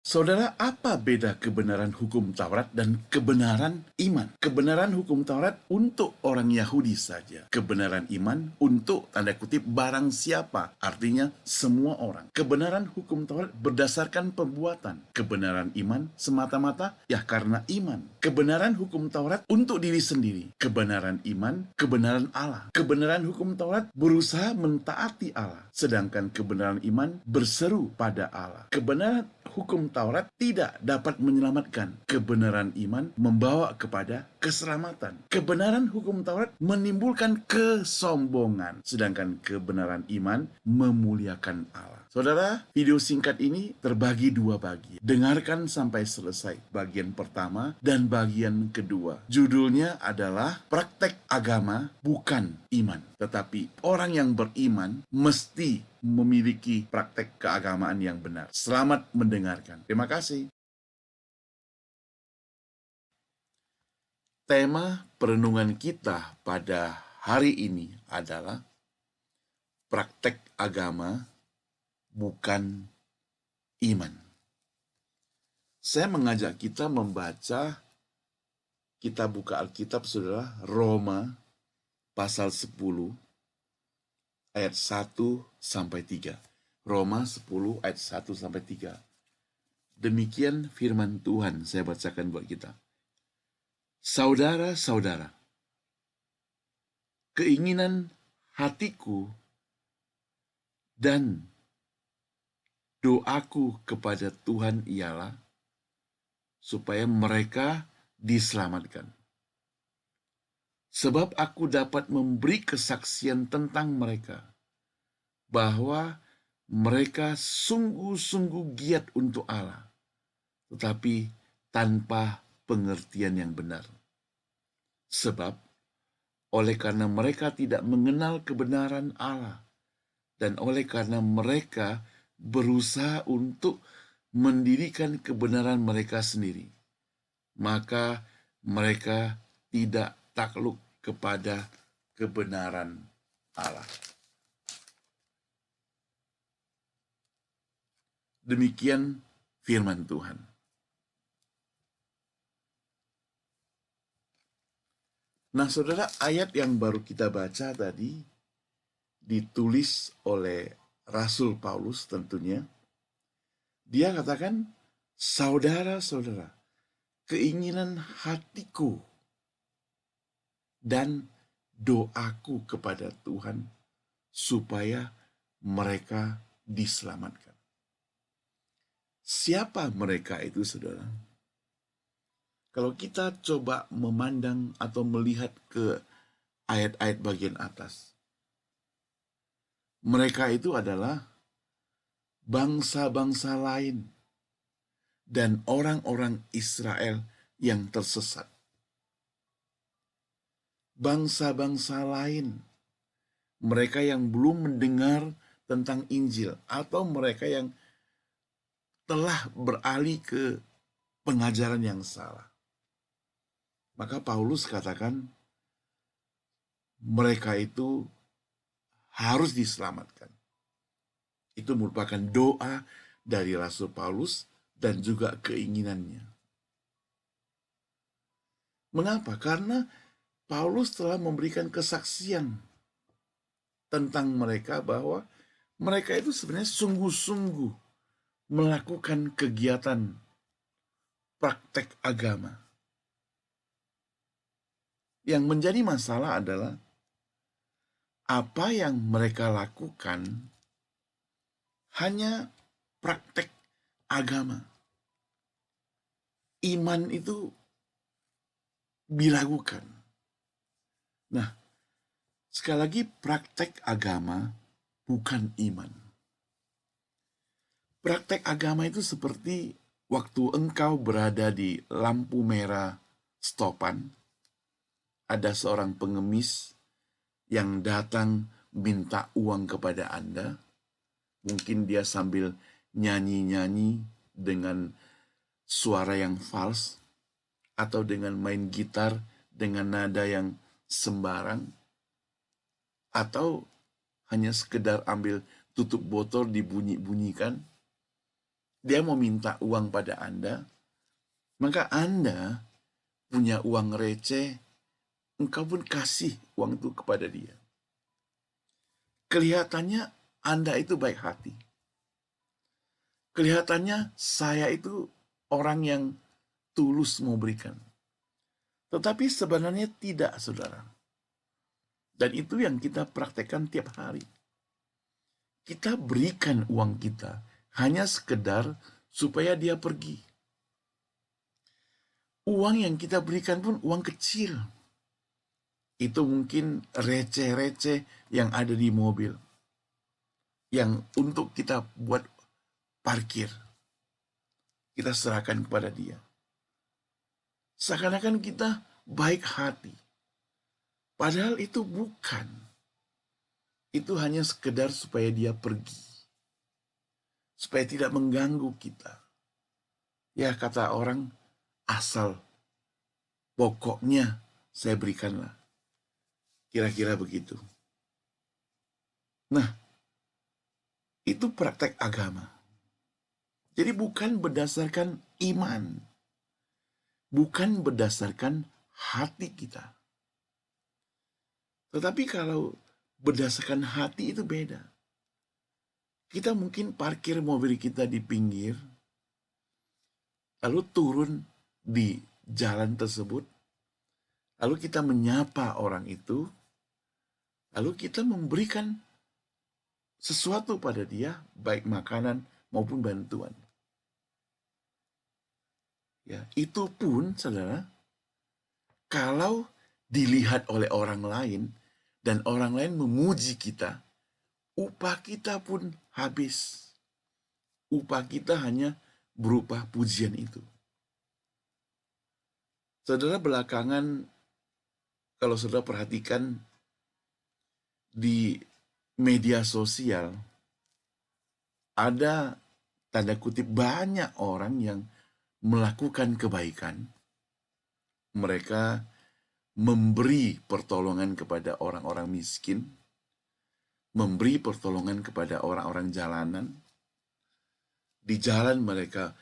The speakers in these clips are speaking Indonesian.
Saudara, apa beda kebenaran hukum Taurat dan kebenaran iman? Kebenaran hukum Taurat untuk orang Yahudi saja. Kebenaran iman untuk tanda kutip barang siapa, artinya semua orang. Kebenaran hukum Taurat berdasarkan perbuatan. Kebenaran iman semata-mata ya karena iman. Kebenaran hukum Taurat untuk diri sendiri. Kebenaran iman, kebenaran Allah. Kebenaran hukum Taurat berusaha mentaati Allah, sedangkan kebenaran iman berseru pada Allah. Kebenaran hukum Taurat tidak dapat menyelamatkan. Kebenaran iman membawa kepada keselamatan. Kebenaran hukum Taurat menimbulkan kesombongan, sedangkan kebenaran iman memuliakan Allah. Saudara, video singkat ini terbagi dua bagian. Dengarkan sampai selesai bagian pertama dan bagian kedua. Judulnya adalah praktek agama bukan iman. Tetapi orang yang beriman mesti memiliki praktek keagamaan yang benar. Selamat mendengarkan. Terima kasih. Tema perenungan kita pada hari ini adalah praktek agama bukan iman. Saya mengajak kita membaca, kita buka Alkitab, saudara, Roma pasal 10 ayat 1 sampai 3. Roma 10 ayat 1 sampai 3. Demikian firman Tuhan, saya bacakan buat kita. Saudara-saudara, keinginan hatiku dan doaku kepada Tuhan ialah supaya mereka diselamatkan. Sebab aku dapat memberi kesaksian tentang mereka, bahwa mereka sungguh-sungguh giat untuk Allah, tetapi tanpa pengertian yang benar. Sebab oleh karena mereka tidak mengenal kebenaran Allah, dan oleh karena mereka berusaha untuk mendirikan kebenaran mereka sendiri, maka mereka tidak takluk kepada kebenaran Allah. Demikian firman Tuhan. Nah, saudara, ayat yang baru kita baca tadi ditulis oleh Rasul Paulus tentunya. Dia katakan, saudara-saudara, keinginan hatiku dan doaku kepada Tuhan supaya mereka diselamatkan. Siapa mereka itu, saudara? Kalau kita coba memandang atau melihat ke ayat-ayat bagian atas, mereka itu adalah bangsa-bangsa lain dan orang-orang Israel yang tersesat. Bangsa-bangsa lain, mereka yang belum mendengar tentang Injil, atau mereka yang telah beralih ke pengajaran yang salah. Maka Paulus katakan, mereka itu harus diselamatkan. Itu merupakan doa dari Rasul Paulus dan juga keinginannya. Mengapa? Karena Paulus telah memberikan kesaksian tentang mereka bahwa mereka itu sebenarnya sungguh-sungguh melakukan kegiatan praktek agama. Yang menjadi masalah adalah apa yang mereka lakukan hanya praktek agama. Iman itu diragukan. Nah, sekali lagi, praktek agama bukan iman. Praktek agama itu seperti waktu engkau berada di lampu merah stopan, ada seorang pengemis yang datang minta uang kepada Anda. Mungkin dia sambil nyanyi-nyanyi dengan suara yang fals, atau dengan main gitar dengan nada yang sembarang, atau hanya sekedar ambil tutup botol dibunyi-bunyikan. dia mau minta uang pada Anda, maka Anda punya uang receh, engkau pun kasih uang itu kepada dia. Kelihatannya Anda itu baik hati. Kelihatannya saya itu orang yang tulus mau berikan. Tetapi sebenarnya tidak, saudara. Dan itu yang kita praktekkan tiap hari. Kita berikan uang kita hanya sekedar supaya dia pergi. Uang yang kita berikan pun uang kecil. Itu mungkin receh-receh yang ada di mobil. Yang untuk kita buat parkir. Kita serahkan kepada dia. Seakan-akan kita baik hati. Padahal itu bukan. Itu hanya sekedar supaya dia pergi. Supaya tidak mengganggu kita. Ya, kata orang, asal pokoknya saya berikanlah. Kira-kira begitu. Nah, itu praktek agama. Jadi bukan berdasarkan iman. Bukan berdasarkan hati kita. Tetapi kalau berdasarkan hati itu beda. Kita mungkin parkir mobil kita di pinggir, lalu turun di jalan tersebut, lalu kita menyapa orang itu, lalu kita memberikan sesuatu pada dia, baik makanan maupun bantuan. Ya, itu pun, saudara, kalau dilihat oleh orang lain, dan orang lain memuji kita, upah kita pun habis. Upah kita hanya berupa pujian itu. Saudara, belakangan, kalau saudara perhatikan di media sosial, ada tanda kutip banyak orang yang melakukan kebaikan. Mereka memberi pertolongan kepada orang-orang miskin, memberi pertolongan kepada orang-orang jalanan. Di jalan mereka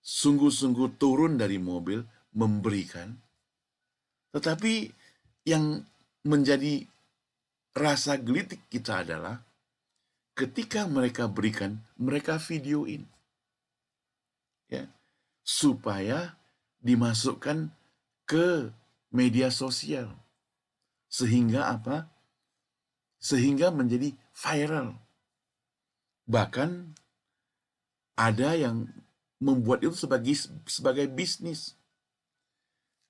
sungguh-sungguh turun dari mobil memberikan. Tetapi yang menjadi rasa gelitik kita adalah ketika mereka berikan, mereka videoin. Ya, supaya dimasukkan ke media sosial. Sehingga apa? Sehingga menjadi viral. Bahkan ada yang membuat itu sebagai bisnis.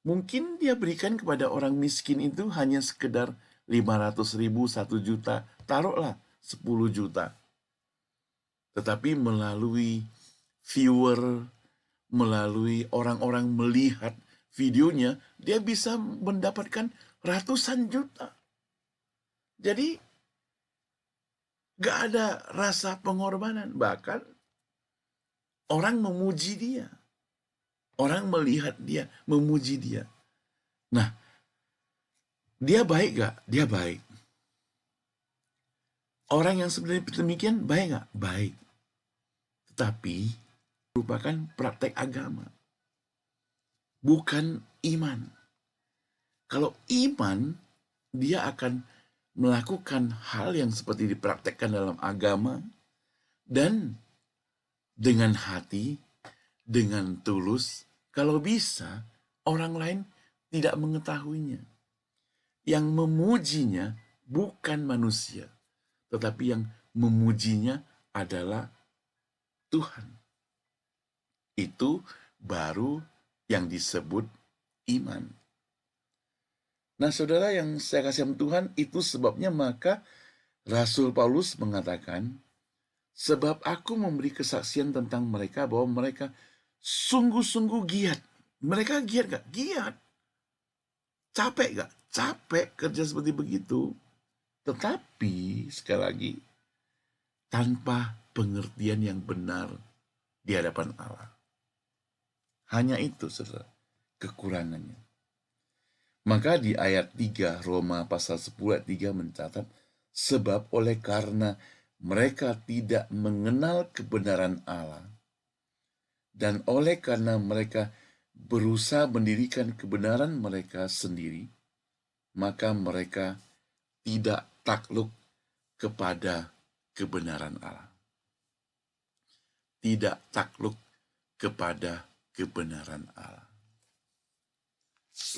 Mungkin dia berikan kepada orang miskin itu hanya sekedar 500.000, 1 juta, taruhlah 10 juta. Tetapi melalui viewer, melalui orang-orang melihat videonya, dia bisa mendapatkan ratusan juta. Jadi, gak ada rasa pengorbanan. Bahkan, orang memuji dia. Orang melihat dia, memuji dia. Nah, dia baik gak? Dia baik. Orang yang sebenarnya demikian baik gak? Baik. Tetapi, merupakan praktek agama. Bukan iman. Kalau iman, dia akan melakukan hal yang seperti dipraktekkan dalam agama, dan dengan hati, dengan tulus, kalau bisa, orang lain tidak mengetahuinya. Yang memujinya bukan manusia, tetapi yang memujinya adalah Tuhan. Itu baru yang disebut iman. Nah, saudara yang saya kasih sama Tuhan, itu sebabnya maka Rasul Paulus mengatakan, sebab aku memberi kesaksian tentang mereka bahwa mereka sungguh-sungguh giat. Mereka giat gak? Giat. Capek gak? Capek kerja seperti begitu. Tetapi, sekali lagi, tanpa pengertian yang benar di hadapan Allah. Hanya itu, saudara, kekurangannya. Maka di ayat 3, Roma pasal 10 ayat 3 mencatat, sebab oleh karena mereka tidak mengenal kebenaran Allah, Dan oleh karena mereka berusaha mendirikan kebenaran mereka sendiri, maka mereka tidak takluk kepada kebenaran Allah. Tidak takluk kepada kebenaran Allah.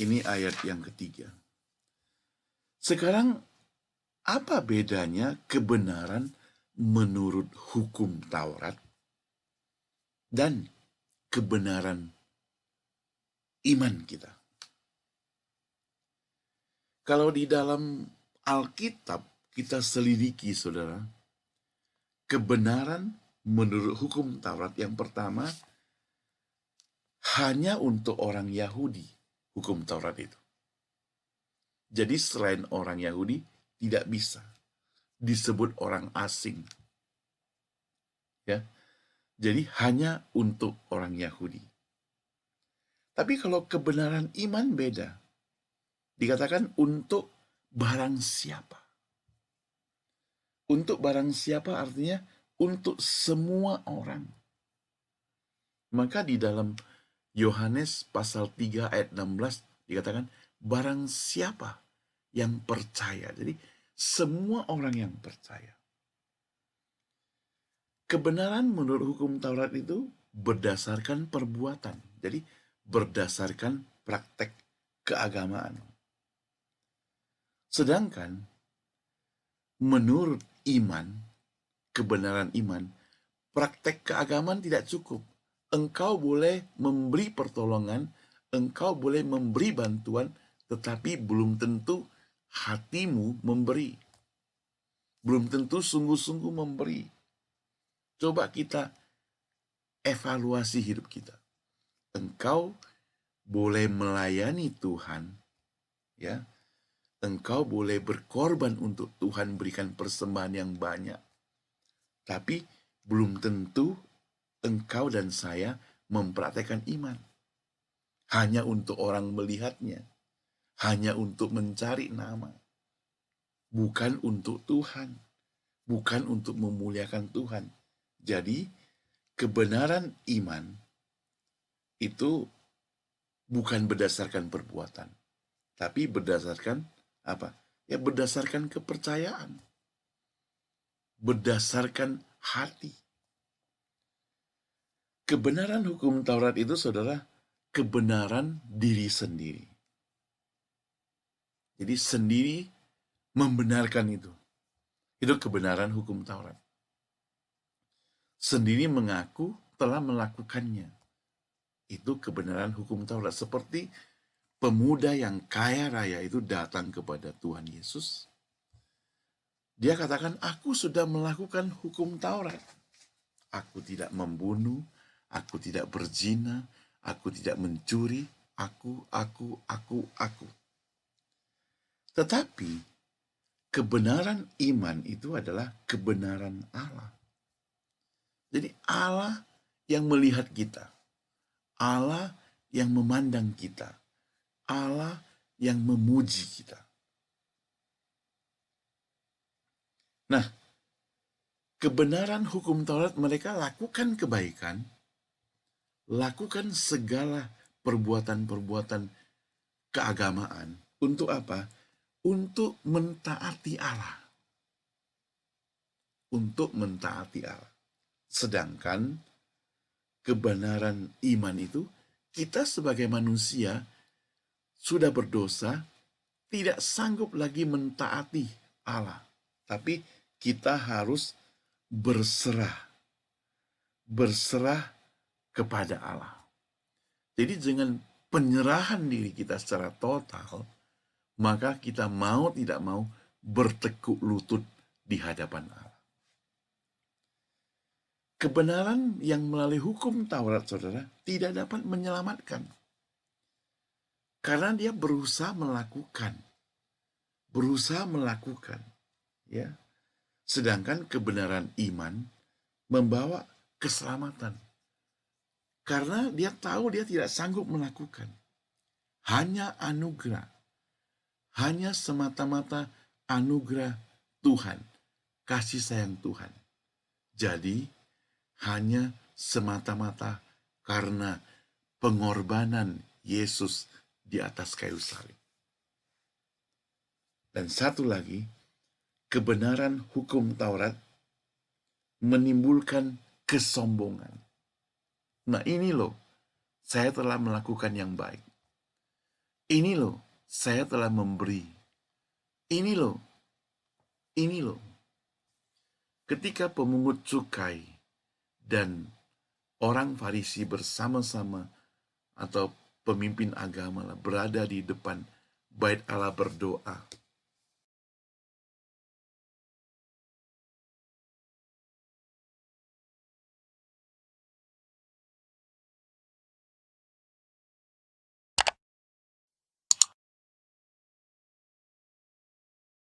Ini ayat yang ketiga. Sekarang, apa bedanya kebenaran menurut hukum Taurat dan kebenaran iman kita? Kalau di dalam Alkitab kita selidiki, saudara, kebenaran menurut hukum Taurat yang pertama hanya untuk orang Yahudi, hukum Taurat itu. Jadi selain orang Yahudi tidak bisa disebut orang asing. Ya. Jadi hanya untuk orang Yahudi. Tapi kalau kebenaran iman beda. Dikatakan untuk barang siapa. Untuk barang siapa artinya untuk semua orang. Maka di dalam Yohanes pasal 3 ayat 16 dikatakan barang siapa yang percaya. Jadi semua orang yang percaya. Kebenaran menurut hukum Taurat itu berdasarkan perbuatan. Jadi berdasarkan praktek keagamaan. Sedangkan menurut iman, kebenaran iman, praktek keagamaan tidak cukup. Engkau boleh memberi pertolongan, engkau boleh memberi bantuan, tetapi belum tentu hatimu memberi. Belum tentu sungguh-sungguh memberi. Coba kita evaluasi hidup kita. Engkau boleh melayani Tuhan, ya. Engkau boleh berkorban untuk Tuhan, berikan persembahan yang banyak. Tapi belum tentu engkau dan saya mempraktekkan iman. Hanya untuk orang melihatnya. Hanya untuk mencari nama. Bukan untuk Tuhan. Bukan untuk memuliakan Tuhan. Jadi, kebenaran iman itu bukan berdasarkan perbuatan. Tapi berdasarkan apa? Ya berdasarkan kepercayaan. Berdasarkan hati. Kebenaran hukum Taurat itu, saudara, kebenaran diri sendiri. Jadi sendiri membenarkan itu. Itu kebenaran hukum Taurat. Sendiri mengaku telah melakukannya. Itu kebenaran hukum Taurat. Seperti pemuda yang kaya raya itu datang kepada Tuhan Yesus. Dia katakan, aku sudah melakukan hukum Taurat. Aku tidak membunuh, aku tidak berzina, aku tidak mencuri, aku. Tetapi, kebenaran iman itu adalah kebenaran Allah. Jadi Allah yang melihat kita. Allah yang memandang kita. Allah yang memuji kita. Nah, kebenaran hukum Taurat, mereka lakukan kebaikan, lakukan segala perbuatan-perbuatan keagamaan. Untuk apa? Untuk mentaati Allah. Untuk mentaati Allah. Sedangkan kebenaran iman itu, kita sebagai manusia sudah berdosa, tidak sanggup lagi mentaati Allah. Tapi kita harus berserah kepada Allah. Jadi dengan penyerahan diri kita secara total, maka kita mau tidak mau bertekuk lutut di hadapan Allah. Kebenaran yang melalui hukum Taurat, saudara, tidak dapat menyelamatkan. Karena dia berusaha melakukan. Ya. Sedangkan kebenaran iman membawa keselamatan. Karena dia tahu dia tidak sanggup melakukan. Hanya anugerah. Hanya semata-mata anugerah Tuhan. Kasih sayang Tuhan. Jadi, hanya semata-mata karena pengorbanan Yesus di atas kayu salib. Dan satu lagi, kebenaran hukum Taurat menimbulkan kesombongan. Nah ini loh, saya telah melakukan yang baik. Ini loh, saya telah memberi. Ini loh. Ketika pemungut cukai dan orang Farisi bersama-sama atau pemimpin agama berada di depan bait Allah berdoa,